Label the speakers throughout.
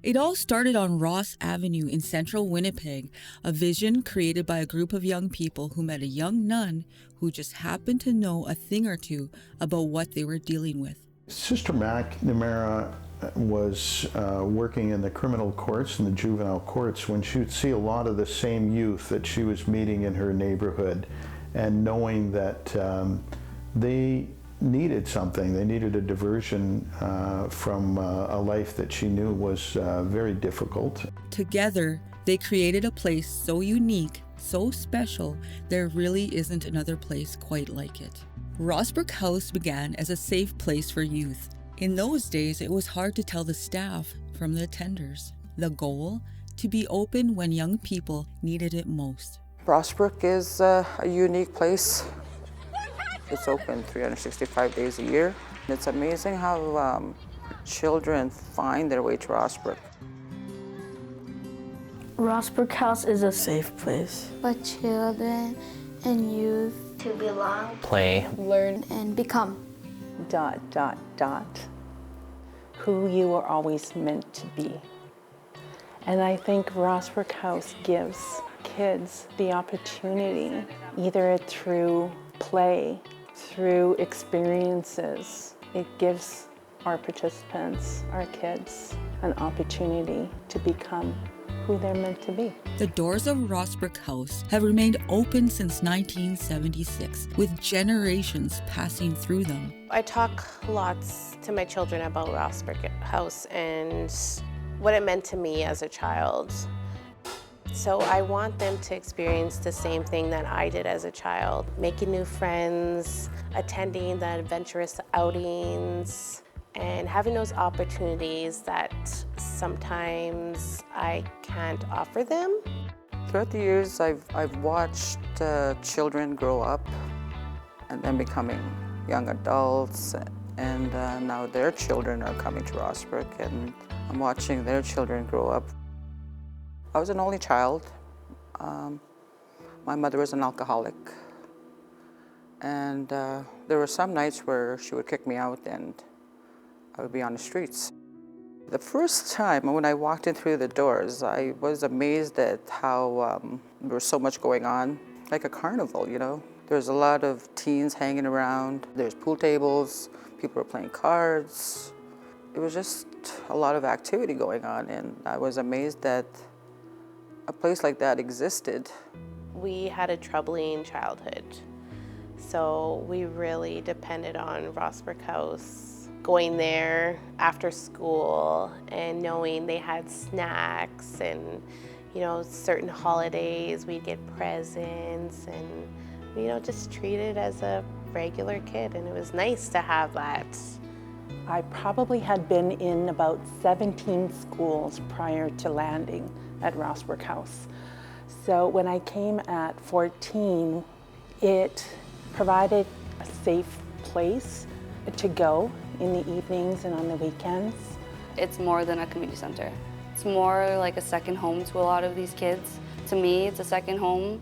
Speaker 1: It all started on Ross Avenue in central Winnipeg, a vision created by a group of young people who met a young nun who just happened to know a thing or two about what they were dealing with.
Speaker 2: Sister McNamara was working in the criminal courts and the juvenile courts when she would see a lot of the same youth that she was meeting in her neighborhood, and knowing that they needed something. They needed a diversion from a life that she knew was very difficult.
Speaker 1: Together, they created a place so unique, so special, there really isn't another place quite like it. Rossbrook House began as a safe place for youth. In those days, it was hard to tell the staff from the attenders. The goal? To be open when young people needed it most.
Speaker 3: Rossbrook is a unique place. It's open 365 days a year. It's amazing how children find their way to Rossbrook.
Speaker 4: Rossbrook House is a safe place
Speaker 5: for children and youth to belong,
Speaker 6: play,
Speaker 5: learn, and become. ...
Speaker 7: Who you are always meant to be. And I think Rossbrook House gives kids the opportunity, either through play, through experiences. It gives our participants, our kids, an opportunity to become who they're meant to be.
Speaker 1: The doors of Rossbrook House have remained open since 1976, with generations passing through them.
Speaker 8: I talk lots to my children about Rossbrook House and what it meant to me as a child. So I want them to experience the same thing that I did as a child, making new friends, attending the adventurous outings, and having those opportunities that sometimes I can't offer them.
Speaker 3: Throughout the years, I've watched children grow up and then becoming young adults, and now their children are coming to Rossbrook, and I'm watching their children grow up. I was an only child. My mother was an alcoholic, and there were some nights where she would kick me out and I would be on the streets. The first time when I walked in through the doors, I was amazed at how there was so much going on, like a carnival, you know. There's a lot of teens hanging around, there's pool tables, people were playing cards. It was just a lot of activity going on, and I was amazed that a place like that existed.
Speaker 8: We had a troubling childhood, so we really depended on Rossbrook House, going there after school and knowing they had snacks, and certain holidays we'd get presents, and just treated as a regular kid, and it was nice to have that.
Speaker 7: I probably had been in about 17 schools prior to landing at Rossbrook House. So when I came at 14, it provided a safe place to go in the evenings and on the weekends.
Speaker 9: It's more than a community center. It's more like a second home to a lot of these kids. To me, it's a second home.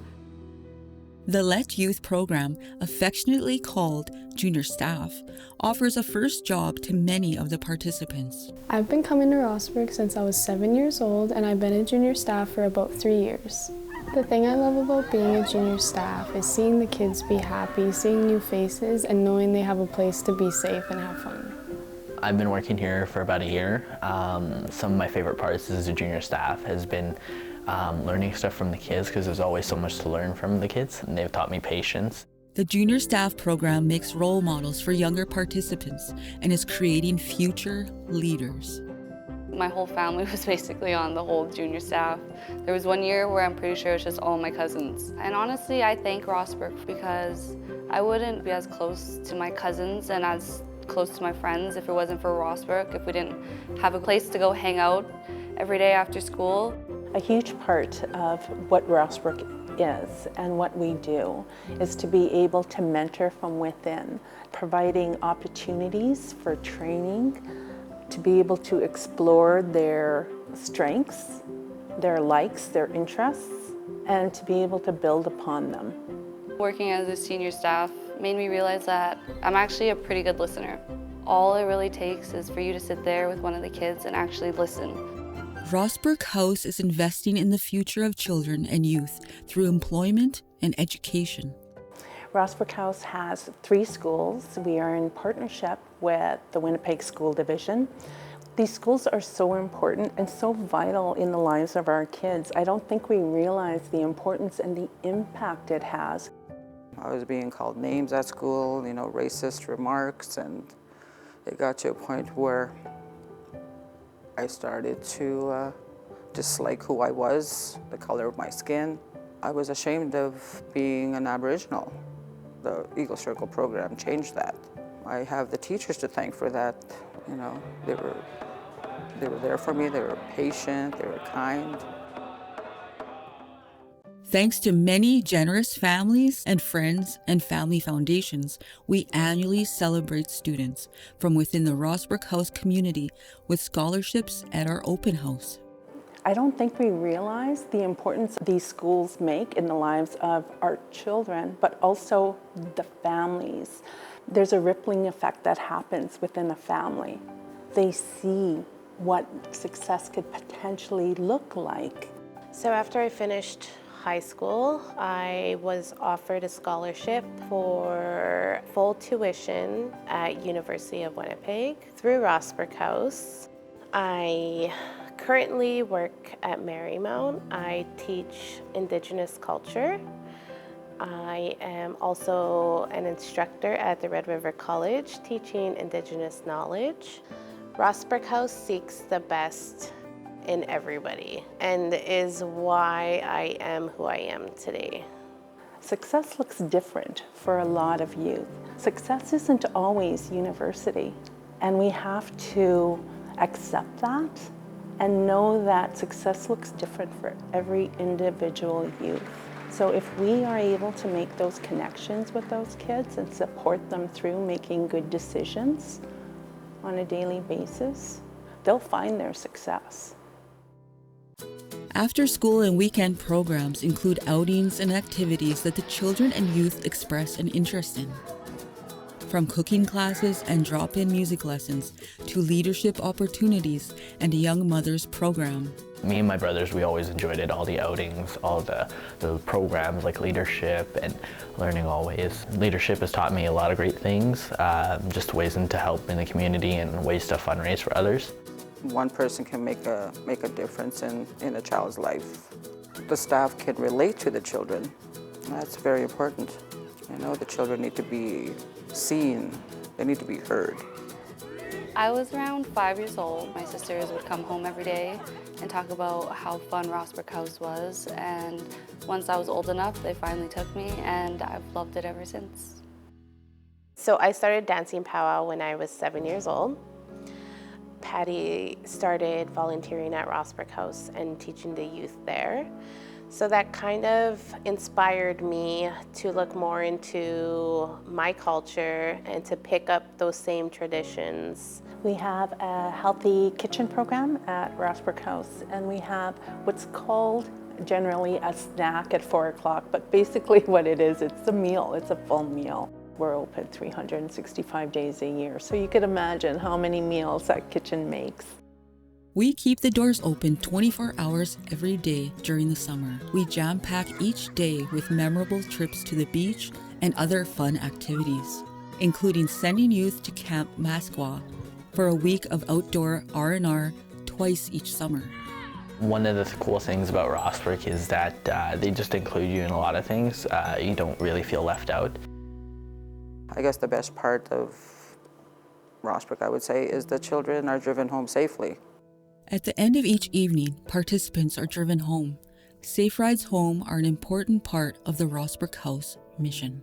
Speaker 1: The Let Youth program, affectionately called Junior Staff, offers a first job to many of the participants.
Speaker 10: I've been coming to Rossbrook since I was 7 years old, and I've been a junior staff for about 3 years. The thing I love about being a junior staff is seeing the kids be happy, seeing new faces, and knowing they have a place to be safe and have fun.
Speaker 6: I've been working here for about a year. Some of my favorite parts as a junior staff has been learning stuff from the kids, because there's always so much to learn from the kids, and they've taught me patience.
Speaker 1: The Junior Staff program makes role models for younger participants and is creating future leaders.
Speaker 9: My whole family was basically on the whole junior staff. There was one year where I'm pretty sure it was just all my cousins. And honestly, I thank Rossbrook, because I wouldn't be as close to my cousins and as close to my friends if it wasn't for Rossbrook, if we didn't have a place to go hang out every day after school.
Speaker 7: A huge part of what Rossbrook is and what we do is to be able to mentor from within, providing opportunities for training, to be able to explore their strengths, their likes, their interests, and to be able to build upon them.
Speaker 9: Working as a senior staff made me realize that I'm actually a pretty good listener. All it really takes is for you to sit there with one of the kids and actually listen.
Speaker 1: Rossbrook House is investing in the future of children and youth through employment and education.
Speaker 7: Rossbrook House has 3 schools. We are in partnership with the Winnipeg School Division. These schools are so important and so vital in the lives of our kids. I don't think we realize the importance and the impact it has.
Speaker 3: I was being called names at school, racist remarks, and it got to a point where I started to dislike who I was, the color of my skin. I was ashamed of being an Aboriginal. The Eagle Circle program changed that. I have the teachers to thank for that. They were there for me, they were patient, they were kind.
Speaker 1: Thanks to many generous families and friends and family foundations, we annually celebrate students from within the Rossbrook House community with scholarships at our open house.
Speaker 7: I don't think we realize the importance these schools make in the lives of our children, but also the families. There's a rippling effect that happens within a family. They see what success could potentially look like.
Speaker 8: So after I finished high school, I was offered a scholarship for full tuition at University of Winnipeg through Rossbrook House. I currently work at Marymount. I teach Indigenous culture. I am also an instructor at the Red River College teaching Indigenous knowledge. Rossbrook House seeks the best in everybody and is why I am who I am today.
Speaker 7: Success looks different for a lot of youth. Success isn't always university, and we have to accept that and know that success looks different for every individual youth. So if we are able to make those connections with those kids and support them through making good decisions on a daily basis, they'll find their success.
Speaker 1: After school and weekend programs include outings and activities that the children and youth express an interest in. From cooking classes and drop-in music lessons to leadership opportunities and a young mothers program.
Speaker 6: Me and my brothers, we always enjoyed it, all the outings, all the programs like leadership and learning always. Leadership has taught me a lot of great things, just ways to help in the community and ways to fundraise for others.
Speaker 3: One person can make a difference in a child's life. The staff can relate to the children. That's very important. The children need to be seen, they need to be heard.
Speaker 9: I was around 5 years old. My sisters would come home every day and talk about how fun Rossbrook House was, and once I was old enough, they finally took me, and I've loved it ever since.
Speaker 8: So I started dancing powwow when I was 7 years old. Patty started volunteering at Rossbrook House and teaching the youth there. So that kind of inspired me to look more into my culture and to pick up those same traditions.
Speaker 7: We have a healthy kitchen program at Rossbrook House, and we have what's called generally a snack at 4 o'clock, but basically what it is, it's a meal, it's a full meal. We're open 365 days a year, so you could imagine how many meals that kitchen makes.
Speaker 1: We keep the doors open 24 hours every day during the summer. We jam-pack each day with memorable trips to the beach and other fun activities, including sending youth to Camp Masqua for a week of outdoor R&R twice each summer.
Speaker 6: One of the cool things about Rossbrook is that they just include you in a lot of things. You don't really feel left out.
Speaker 3: I guess the best part of Rossbrook, I would say, is the children are driven home safely.
Speaker 1: At the end of each evening, participants are driven home. Safe rides home are an important part of the Rossbrook House mission.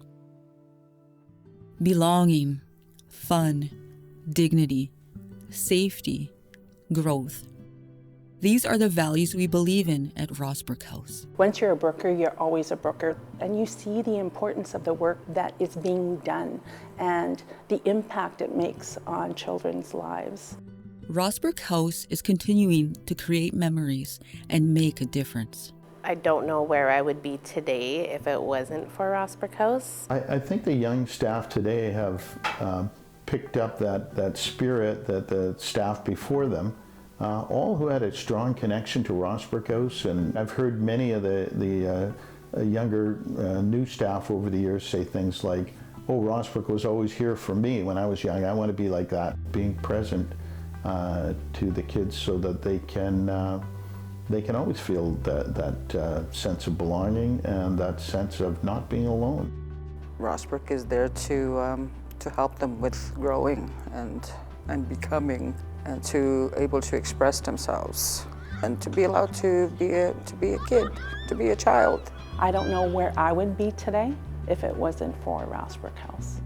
Speaker 1: Belonging, fun, dignity, safety, growth. These are the values we believe in at Rossbrook House.
Speaker 7: Once you're a Brooker, you're always a Brooker, and you see the importance of the work that is being done and the impact it makes on children's lives.
Speaker 1: Rossbrook House is continuing to create memories and make a difference.
Speaker 8: I don't know where I would be today if it wasn't for Rossbrook House.
Speaker 2: I think the young staff today have picked up that spirit that the staff before them all who had a strong connection to Rossbrook House. And I've heard many of the younger new staff over the years say things like, oh, Rossbrook was always here for me when I was young. I want to be like that, being present to the kids so that they can always feel that sense of belonging and that sense of not being alone.
Speaker 3: Rossbrook is there to help them with growing and becoming, and to able to express themselves, and to be allowed to be a kid, to be a child.
Speaker 7: I don't know where I would be today if it wasn't for Rossbrook House.